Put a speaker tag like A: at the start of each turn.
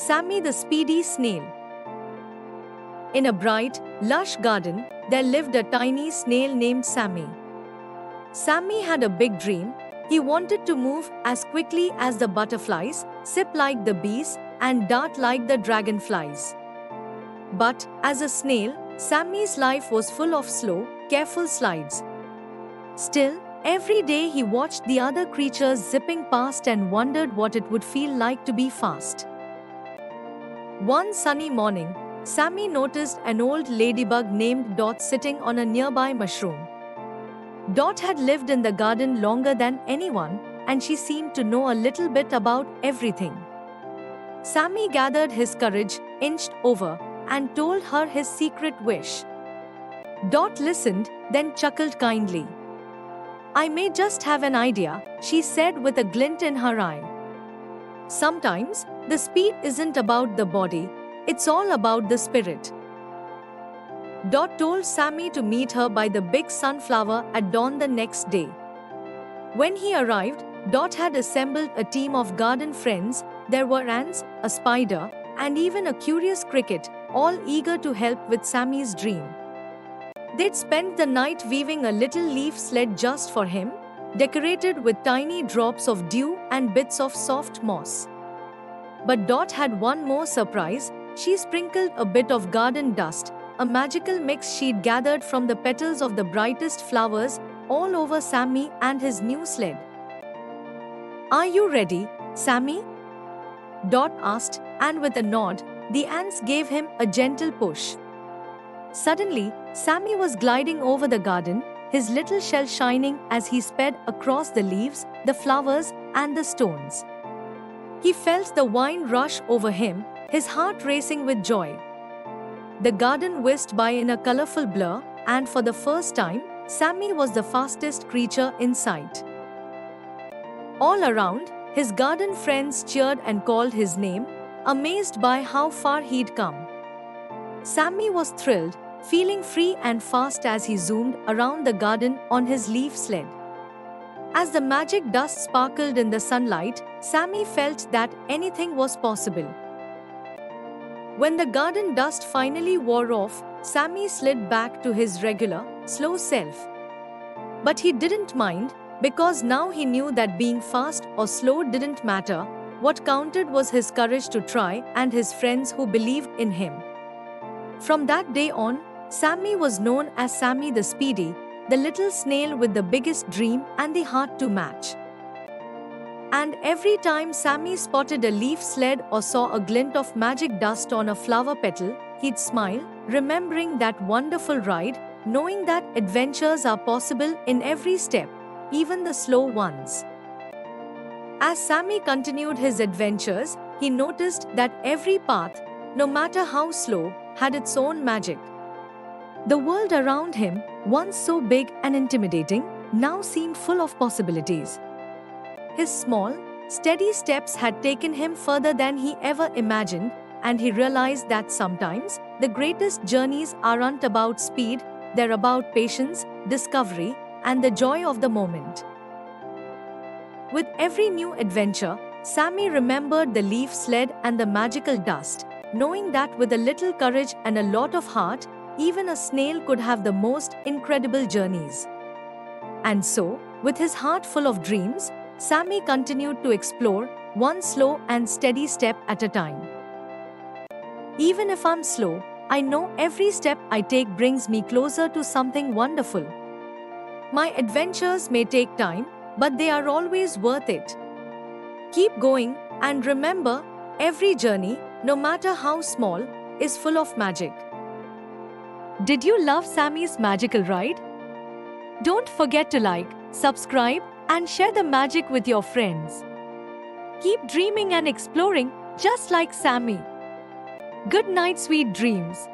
A: Samy the Speedy Snail. In a bright, lush garden, there lived a tiny snail named Samy. Samy had a big dream. He wanted to move as quickly as the butterflies, sip like the bees, and dart like the dragonflies. But, as a snail, Samy's life was full of slow, careful slides. Still, every day he watched the other creatures zipping past and wondered what it would feel like to be fast. One sunny morning, Samy noticed an old ladybug named Dot sitting on a nearby mushroom. Dot had lived in the garden longer than anyone, and she seemed to know a little bit about everything. Samy gathered his courage, inched over, and told her his secret wish. Dot listened, then chuckled kindly. "I may just have an idea," she said with a glint in her eye. "Sometimes, the speed isn't about the body, it's all about the spirit." Dot told Samy to meet her by the big sunflower at dawn the next day. When he arrived, Dot had assembled a team of garden friends. There were ants, a spider, and even a curious cricket, all eager to help with Samy's dream. They'd spent the night weaving a little leaf sled just for him, decorated with tiny drops of dew and bits of soft moss. But Dot had one more surprise. She sprinkled a bit of garden dust, a magical mix she'd gathered from the petals of the brightest flowers, all over Samy and his new sled. "Are you ready, Samy?" Dot asked, and with a nod, the ants gave him a gentle push. Suddenly, Samy was gliding over the garden, his little shell shining as he sped across the leaves, the flowers, and the stones. He felt the wind rush over him, his heart racing with joy. The garden whisked by in a colorful blur, and for the first time, Samy was the fastest creature in sight. All around, his garden friends cheered and called his name, amazed by how far he'd come. Samy was thrilled, feeling free and fast as he zoomed around the garden on his leaf sled. As the magic dust sparkled in the sunlight, Samy felt that anything was possible. When the garden dust finally wore off, Samy slid back to his regular, slow self. But he didn't mind, because now he knew that being fast or slow didn't matter. What counted was his courage to try and his friends who believed in him. From that day on, Samy was known as Samy the Speedy, the little snail with the biggest dream and the heart to match. And every time Samy spotted a leaf sled or saw a glint of magic dust on a flower petal, he'd smile, remembering that wonderful ride, knowing that adventures are possible in every step, even the slow ones. As Samy continued his adventures, he noticed that every path, no matter how slow, had its own magic. The world around him, once so big and intimidating, now seemed full of possibilities. His small, steady steps had taken him further than he ever imagined, and he realized that sometimes the greatest journeys aren't about speed, they're about patience, discovery, and the joy of the moment. With every new adventure, Samy remembered the leaf sled and the magical dust, knowing that with a little courage and a lot of heart, even a snail could have the most incredible journeys. And so, with his heart full of dreams, Samy continued to explore, one slow and steady step at a time. "Even if I'm slow, I know every step I take brings me closer to something wonderful. My adventures may take time, but they are always worth it. Keep going, and remember, every journey, no matter how small, is full of magic." Did you love Samy's magical ride? Don't forget to like, subscribe, and share the magic with your friends. Keep dreaming and exploring, just like Samy. Good night, sweet dreams.